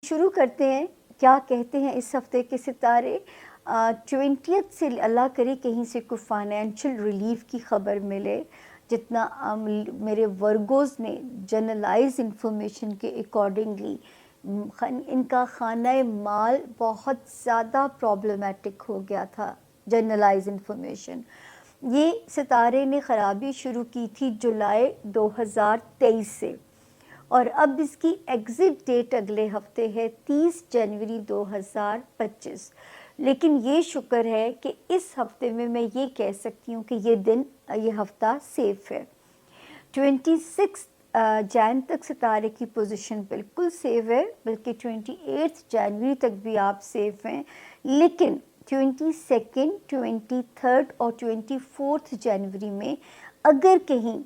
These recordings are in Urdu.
شروع کرتے ہیں، کیا کہتے ہیں اس ہفتے کے ستارے۔ 20th سے اللہ کرے کہیں سے کوئی فائنینشیل ریلیف کی خبر ملے۔ جتنا میرے ورگوز نے جنرلائز انفارمیشن کے اکارڈنگلی ان کا خانہ مال بہت زیادہ پرابلمیٹک ہو گیا تھا۔ جنرلائز انفارمیشن، یہ ستارے نے خرابی شروع کی تھی جولائی 2023 سے، اور اب اس کی ایگزٹ ڈیٹ اگلے ہفتے ہے 30 جنوری 2025۔ لیکن یہ شکر ہے کہ اس ہفتے میں یہ کہہ سکتی ہوں کہ یہ ہفتہ سیف ہے۔ 26 جان تک ستارے کی پوزیشن بالکل سیف ہے، بلکہ 28 جنوری تک بھی آپ سیف ہیں۔ لیکن 22، 23 اور 24 جنوری میں اگر کہیں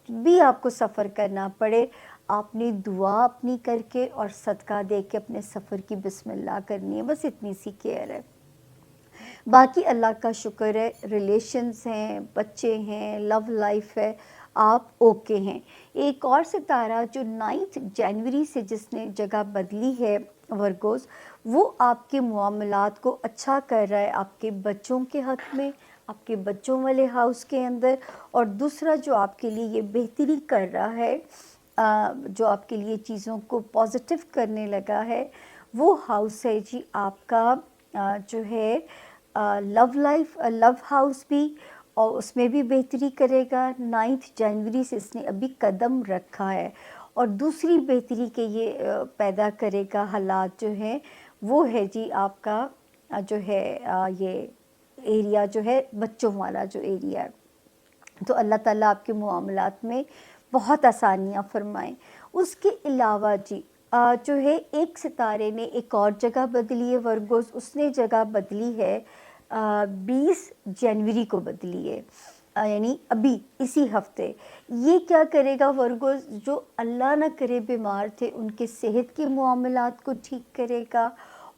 بھی آپ کو سفر کرنا پڑے، آپ نے دعا اپنی کر کے اور صدقہ دے کے اپنے سفر کی بسم اللہ کرنی ہے، بس اتنی سی کیئر ہے۔ باقی اللہ کا شکر ہے، ریلیشنز ہیں، بچے ہیں، لو لائف ہے، آپ اوکے ہیں۔ ایک اور ستارہ جو 9 جنوری سے جس نے جگہ بدلی ہے ورگوز، وہ آپ کے معاملات کو اچھا کر رہا ہے آپ کے بچوں کے حق میں، آپ کے بچوں والے ہاؤس کے اندر۔ اور دوسرا جو آپ کے لیے یہ بہتری کر رہا ہے، جو آپ کے لیے چیزوں کو پازیٹیو کرنے لگا ہے، وہ ہاؤس ہے جی آپ کا جو ہے لو لائف، لو ہاؤس بھی، اور اس میں بھی بہتری کرے گا۔ 9 جنوری سے اس نے ابھی قدم رکھا ہے، اور دوسری بہتری کے یہ پیدا کرے گا حالات جو ہیں وہ ہے جی آپ کا جو ہے یہ ایریا جو ہے بچوں والا جو ایریا ہے۔ تو اللہ تعالیٰ آپ کے معاملات میں بہت آسانیاں فرمائیں۔ اس کے علاوہ جی جو ہے ایک ستارے نے ایک اور جگہ بدلی ہے ورگوز، اس نے جگہ بدلی ہے 20 جنوری کو بدلی ہے، یعنی ابھی اسی ہفتے۔ یہ کیا کرے گا ورگوز؟ جو اللہ نہ کرے بیمار تھے ان کے صحت کے معاملات کو ٹھیک کرے گا،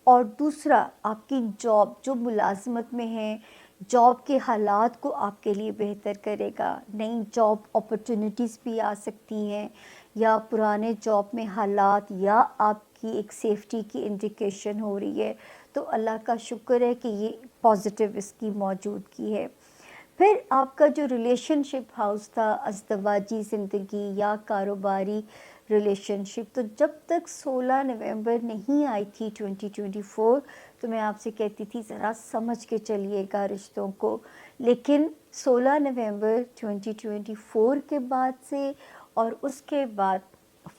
اور دوسرا آپ کی جاب جو ملازمت میں ہیں، جاب کے حالات کو آپ کے لیے بہتر کرے گا۔ نئی جاب اپرچونٹیز بھی آ سکتی ہیں، یا پرانے جاب میں حالات یا آپ کی ایک سیفٹی کی انڈیکیشن ہو رہی ہے، تو اللہ کا شکر ہے کہ یہ پازیٹیو اس کی موجودگی ہے۔ پھر آپ کا جو ریلیشن شپ ہاؤس تھا، ازدواجی زندگی یا کاروباری ریلیشن شپ، تو جب تک 16 نومبر نہیں آئی تھی 2024 تو میں آپ سے کہتی تھی ذرا سمجھ کے چلیے گا رشتوں کو، لیکن 16 نومبر 2024 کے بعد سے اور اس کے بعد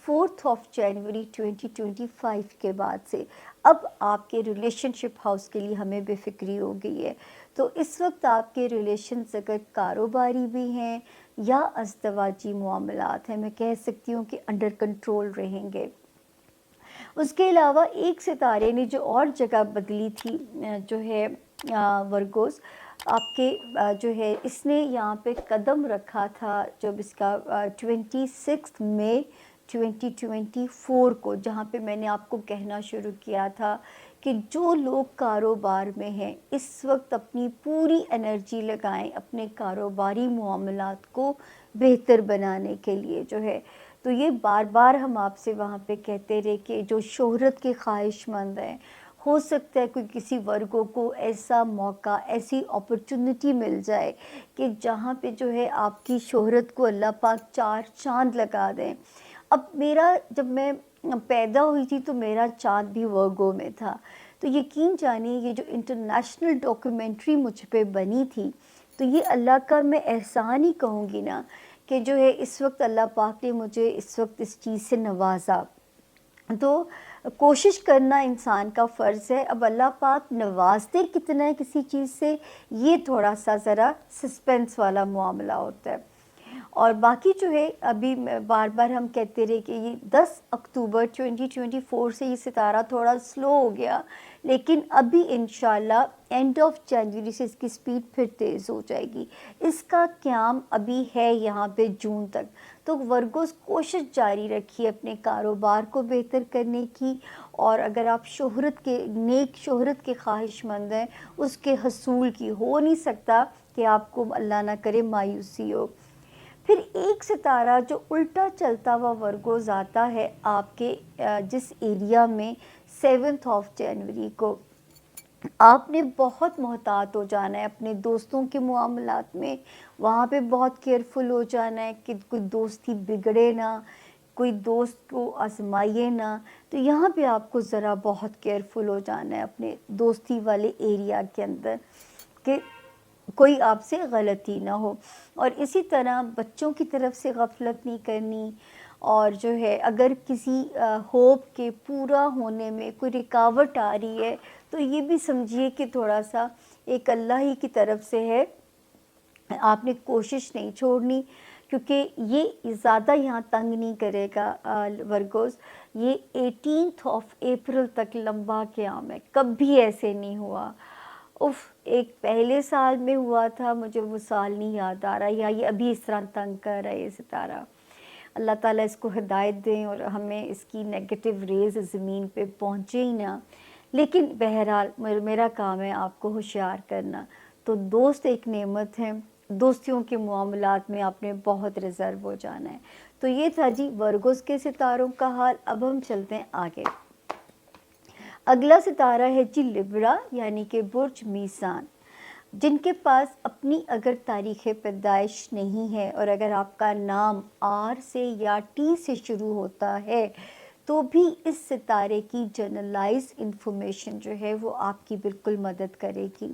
4 جنوری 2025 کے بعد سے اب آپ کے ریلیشن شپ ہاؤس کے لیے ہمیں بے فکری ہو گئی ہے۔ تو اس وقت آپ کے ریلیشنز اگر کاروباری بھی ہیں یا ازدواجی معاملات ہیں، میں کہہ سکتی ہوں کہ انڈر کنٹرول رہیں گے۔ اس کے علاوہ ایک ستارے نے جو اور جگہ بدلی تھی جو ہے ورگوز، آپ کے جو ہے اس نے یہاں پہ قدم رکھا تھا جب اس کا 26 مئی 2024 کو، جہاں پہ میں نے آپ کو کہنا شروع کیا تھا کہ جو لوگ کاروبار میں ہیں اس وقت اپنی پوری انرجی لگائیں اپنے کاروباری معاملات کو بہتر بنانے کے لیے جو ہے۔ تو یہ بار بار ہم آپ سے وہاں پہ کہتے رہے کہ جو شہرت کے خواہش مند ہیں، ہو سکتا ہے کوئی کسی ورگوں کو ایسا موقع، ایسی اپرچونٹی مل جائے کہ جہاں پہ جو ہے آپ کی شہرت کو اللہ پاک 4 چاند لگا دیں۔ اب جب میں پیدا ہوئی تھی تو میرا چاند بھی ورگو میں تھا، تو یقین جانیے یہ جو انٹرنیشنل ڈاکیومنٹری مجھ پہ بنی تھی، تو یہ اللہ کا میں احسان ہی کہوں گی نا کہ جو ہے اس وقت اللہ پاک نے مجھے اس وقت اس چیز سے نوازا۔ تو کوشش کرنا انسان کا فرض ہے، اب اللہ پاک نوازتے کتنا ہے کسی چیز سے، یہ تھوڑا سا ذرا سسپینس والا معاملہ ہوتا ہے۔ اور باقی جو ہے ابھی بار بار ہم کہتے رہے کہ یہ 10 اکتوبر 2024 سے یہ ستارہ تھوڑا سلو ہو گیا، لیکن ابھی انشاءاللہ اینڈ آف جنوری سے اس کی سپیڈ پھر تیز ہو جائے گی۔ اس کا قیام ابھی ہے یہاں پہ جون تک، تو ورگوز کوشش جاری رکھیے اپنے کاروبار کو بہتر کرنے کی، اور اگر آپ نیک شہرت کے خواہش مند ہیں اس کے حصول کی، ہو نہیں سکتا کہ آپ کو اللہ نہ کرے مایوسی ہو۔ پھر ایک ستارہ جو الٹا چلتا ہوا ورگوز آتا ہے آپ کے جس ایریا میں 7 جنوری کو. آپ نے بہت محتاط ہو جانا ہے اپنے دوستوں کے معاملات میں، وہاں پہ بہت کیئرفل ہو جانا ہے کہ کوئی دوستی بگڑے نہ، کوئی دوست کو آزمائیے نہ. تو یہاں پہ آپ کو ذرا بہت کیئرفل ہو جانا ہے اپنے دوستی والے ایریا کے اندر کہ کوئی آپ سے غلطی نہ ہو. اور اسی طرح بچوں کی طرف سے غفلت نہیں کرنی، اور جو ہے اگر کسی ہوپ کے پورا ہونے میں کوئی رکاوٹ آ رہی ہے تو یہ بھی سمجھیے کہ تھوڑا سا ایک اللہ ہی کی طرف سے ہے، آپ نے کوشش نہیں چھوڑنی، کیونکہ یہ زیادہ یہاں تنگ نہیں کرے گا ورگوز. یہ 18 اپریل تک لمبا قیام ہے، کبھی ایسے نہیں ہوا. ایک پہلے سال میں ہوا تھا، مجھے وہ سال نہیں یاد آ رہا، یا یہ ابھی اس طرح تنگ کر رہا ہے یہ ستارہ. اللہ تعالیٰ اس کو ہدایت دیں اور ہمیں اس کی نیگیٹو ریز زمین پہ پہنچے ہی نہ. لیکن بہرحال میرا کام ہے آپ کو ہوشیار کرنا. تو دوست ایک نعمت ہے، دوستیوں کے معاملات میں آپ نے بہت ریزرو ہو جانا ہے. تو یہ تھا جی ورگوز کے ستاروں کا حال. اب ہم چلتے ہیں آگے. اگلا ستارہ ہے جی لبرا، یعنی کہ برج میزان، جن کے پاس اپنی اگر تاریخ پیدائش نہیں ہے اور اگر آپ کا نام آر سے یا ٹی سے شروع ہوتا ہے تو بھی اس ستارے کی جنرلائز انفارمیشن جو ہے وہ آپ کی بالکل مدد کرے گی.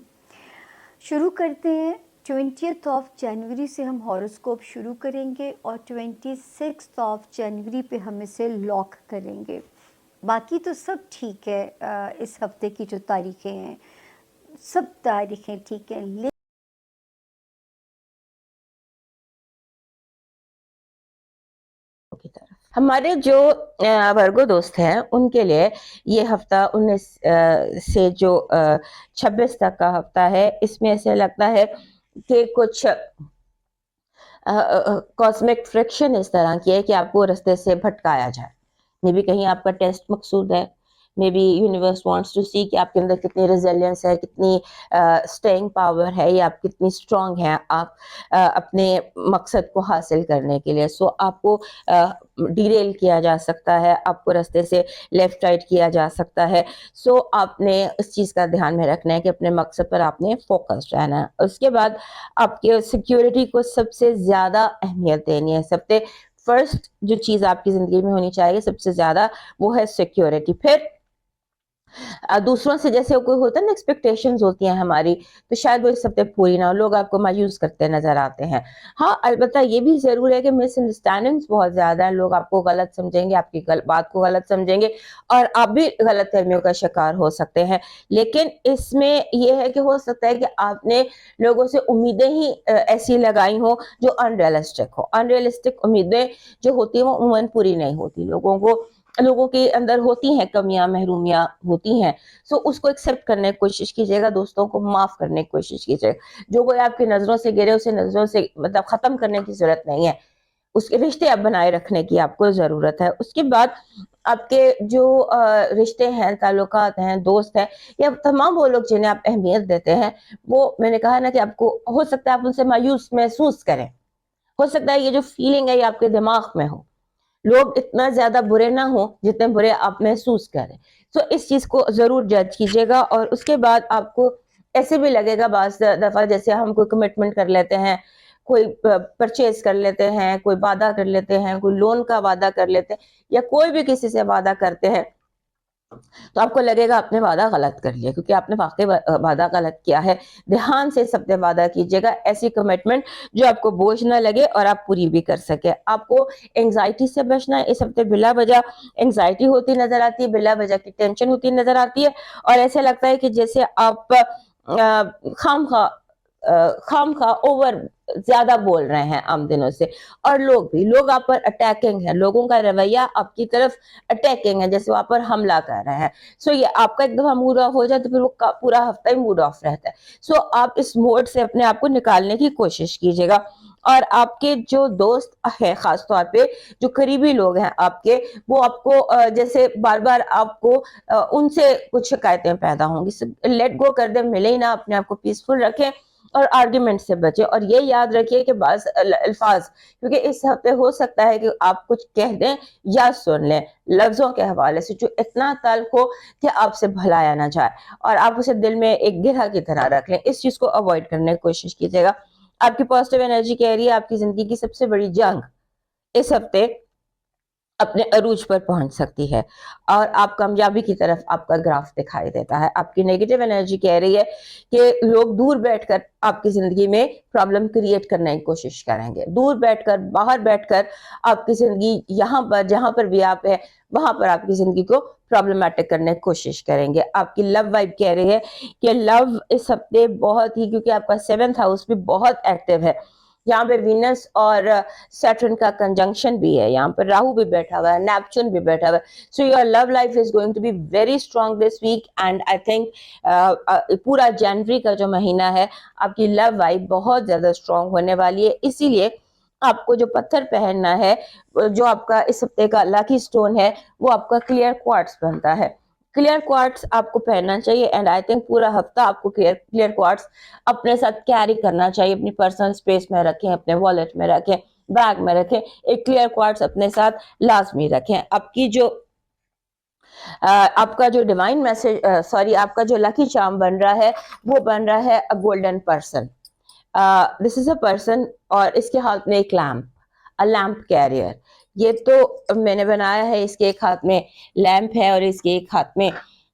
شروع کرتے ہیں 20 جنوری سے ہم ہاروسکوپ شروع کریں گے اور 26 جنوری پہ ہم اسے لاک کریں گے. باقی تو سب ٹھیک ہے، اس ہفتے کی جو تاریخیں ہیں سب تاریخیں ٹھیک ہیں. کی طرف ہمارے جو ورگو دوست ہیں ان کے لیے یہ ہفتہ 19 سے جو 26 تک کا ہفتہ ہے، اس میں ایسے لگتا ہے کہ کچھ کاسمک فرکشن اس طرح کی ہے کہ آپ کو رستے سے بھٹکایا جائے. میں بھی کہیں آپ کا ٹیسٹ مقصود ہے، may be universe wants to see کہ آپ کے اندر کتنی ریزیلینس ہے، کتنی اسٹینگ پاور ہے، یا آپ کتنی اسٹرانگ ہیں آپ اپنے مقصد کو حاصل کرنے کے لیے. سو آپ کو ڈیریل کیا جا سکتا ہے، آپ کو رستے سے لیفٹ رائٹ کیا جا سکتا ہے. سو آپ نے اس چیز کا دھیان میں رکھنا ہے کہ اپنے مقصد پر آپ نے فوکس رہنا ہے. اس کے بعد آپ کے سیکیورٹی کو سب سے زیادہ اہمیت دینی ہے. سب سے فرسٹ جو چیز آپ کی زندگی میں ہونی چاہیے سب سے زیادہ وہ ہے سیکیورٹی. پھر دوسروں سے جیسے کوئی ہوتا ہے نا ایکسپیکٹیشنز ہوتی ہیں ہماری، تو شاید وہ اس ہفتے پوری نہ ہو، لوگ آپ کو مایوس کرتے نظر آتے ہیں. ہاں البتہ یہ بھی ضرور ہے کہ مس انڈرسٹینڈنگز بہت زیادہ ہیں، لوگ آپ کو غلط سمجھیں گے، آپ کی بات کو غلط سمجھیں گے اور آپ بھی غلط فہمیوں کا شکار ہو سکتے ہیں. لیکن اس میں یہ ہے کہ ہو سکتا ہے کہ آپ نے لوگوں سے امیدیں ہی ایسی لگائی ہوں جو انریلسٹک ہو. انریلسٹک امیدیں جو ہوتی ہیں وہ عموماً پوری نہیں ہوتی. لوگوں کے اندر ہوتی ہیں کمیاں، محرومیاں ہوتی ہیں. سو اس کو ایکسیپٹ کرنے کی کوشش کیجیے گا، دوستوں کو معاف کرنے کی کوشش کیجیے گا. جو کوئی آپ کی نظروں سے گرے اسے نظروں سے مطلب ختم کرنے کی ضرورت نہیں ہے، اس کے رشتے آپ بنائے رکھنے کی آپ کو ضرورت ہے. اس کے بعد آپ کے جو رشتے ہیں، تعلقات ہیں، دوست ہیں، یا تمام وہ لوگ جنہیں آپ اہمیت دیتے ہیں، وہ میں نے کہا نا کہ آپ کو ہو سکتا ہے آپ ان سے مایوس محسوس کریں. ہو سکتا ہے یہ جو فیلنگ ہے یہ آپ کے دماغ میں ہو، لوگ اتنا زیادہ برے نہ ہوں جتنے برے آپ محسوس کریں. سو اس چیز کو ضرور جج کیجیے گا. اور اس کے بعد آپ کو ایسے بھی لگے گا بعض دفعہ جیسے ہم کوئی کمٹمنٹ کر لیتے ہیں، کوئی پرچیز کر لیتے ہیں، کوئی وعدہ کر لیتے ہیں، کوئی لون کا وعدہ کر لیتے ہیں، یا کوئی بھی کسی سے وعدہ کرتے ہیں، تو آپ کو لگے گا آپ نے وعدہ غلط کر لیا، کیونکہ آپ نے واقعی وعدہ غلط کیا ہے. دھیان سے سب سے وعدہ کیجیے گا ایسی کمٹمنٹ جو آپ کو بوجھ نہ لگے اور آپ پوری بھی کر سکے. آپ کو اینگزائٹی سے بچنا ہے. اس ہفتے بلا وجہ اینگزائٹی ہوتی نظر آتی ہے، بلا وجہ کی ٹینشن ہوتی نظر آتی ہے، اور ایسے لگتا ہے کہ جیسے آپ خام خواہ اوور زیادہ بول رہے ہیں عام دنوں سے. اور لوگ آپ پر اٹیکنگ ہے، لوگوں کا رویہ آپ کی طرف اٹیکنگ ہے، جیسے وہ آپ پر حملہ کر رہے ہیں. سو یہ آپ کا ایک دفعہ موڈ آف ہو جائے تو پھر وہ پورا ہفتہ ہی موڈ آف رہتا ہے. سو آپ اس موڈ سے اپنے آپ کو نکالنے کی کوشش کیجیے گا. اور آپ کے جو دوست ہیں، خاص طور پہ جو قریبی لوگ ہیں آپ کے، وہ آپ کو جیسے بار بار آپ کو ان سے کچھ شکایتیں پیدا ہوں گی. لیٹ گو کر دیں، ملے ہی نہ، اپنے آپ کو پیسفل رکھیں اور آرگیومنٹ سے بچیں. اور یہ یاد رکھیے کہ بعض الفاظ کیونکہ اس ہفتے ہو سکتا ہے کہ آپ کچھ کہہ دیں یا سن لیں لفظوں کے حوالے سے جو اتنا تلخ ہو کہ آپ سے بھلایا نہ جائے اور آپ اسے دل میں ایک گرہ کی طرح رکھ لیں. اس چیز کو اوائڈ کرنے کی کوشش کیجیے گا. آپ کی پازیٹیو انرجی کہہ رہی ہے آپ کی زندگی کی سب سے بڑی جنگ اس ہفتے اپنے عروج پر پہنچ سکتی ہے اور آپ کامیابی کی طرف آپ کا گراف دکھائی دیتا ہے. آپ کی نیگیٹو انرجی کہہ رہی ہے کہ لوگ دور بیٹھ کر آپ کی زندگی میں پرابلم کریٹ کرنے کی کوشش کریں گے, دور بیٹھ کر باہر بیٹھ کر آپ کی زندگی یہاں پر جہاں پر بھی آپ ہیں وہاں پر آپ کی زندگی کو پرابلمٹک کرنے کی کوشش کریں گے. آپ کی لو وائب کہہ رہی ہے کہ لو اس ہفتے بہت ہی, کیونکہ آپ کا 7th ہاؤس بھی بہت ایکٹیو ہے, یہاں پہ وینس اور سیٹرن کا کنجنکشن بھی ہے, یہاں پر راہو بھی بیٹھا ہوا ہے, نیپچون بھی بیٹھا ہوا ہے. So your love life is going to be very strong this weekend I think پورا جنوری کا جو مہینہ ہے آپ کی لو وائب بہت زیادہ اسٹرانگ ہونے والی ہے. اسی لیے آپ کو جو پتھر پہننا ہے, جو آپ کا اس ہفتے کا لکی اسٹون ہے, وہ آپ کا کلیئر کوارٹز بنتا ہے. کلیئر کوارٹز آپ کو پہننا چاہیے اینڈ آئی تھنک پورا ہفتہ آپ کو کلیئر کوارٹز اپنے ساتھ کیری کرنا چاہیے. اپنی پرسنل اسپیس میں رکھیں, اپنے والیٹ میں رکھیں, بیگ میں رکھیں, ایک کلیئر کوارٹز اپنے ساتھ لازمی رکھیں. آپ کا جو ڈیوائن میسج آپ کا جو لکی چارم بن رہا ہے وہ بن رہا ہے golden person. This is a person اور اس کے ہاتھ میں ایک لیمپ کیریئر. یہ تو میں نے بنایا ہے, اس کے ایک ہاتھ میں لیمپ ہے اور اس کے ایک ہاتھ میں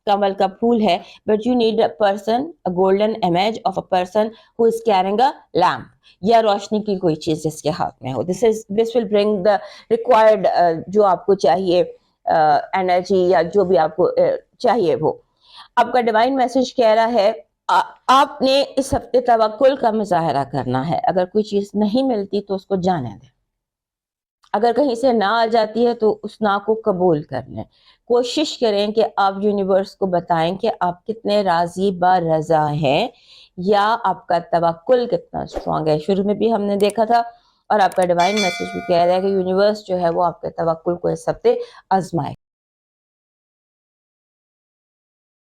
کمل کا پھول ہے. But you need a person, golden image of a person who is carrying a lamp, یا روشنی کی کوئی چیز جس کے ہاتھ میں ہو. دس ول برنگ دا ریکوائرڈ جو آپ کو چاہیے انرجی یا جو بھی آپ کو چاہیے وہ. آپ کا ڈیوائن میسج کہہ رہا ہے آپ نے اس ہفتے توکل کا مظاہرہ کرنا ہے. اگر کوئی چیز نہیں ملتی تو اس کو جانے دیں, اگر کہیں سے نہ آ جاتی ہے تو اس نہ کو قبول کر لیں. کوشش کریں کہ آپ یونیورس کو بتائیں کہ آپ کتنے راضی با رضا ہیں یا آپ کا توکل کتنا اسٹرانگ ہے. شروع میں بھی ہم نے دیکھا تھا اور آپ کا ڈیوائن میسج بھی کہہ رہا ہے کہ یونیورس جو ہے وہ آپ کے توکل کو اس ہفتے آزمائے.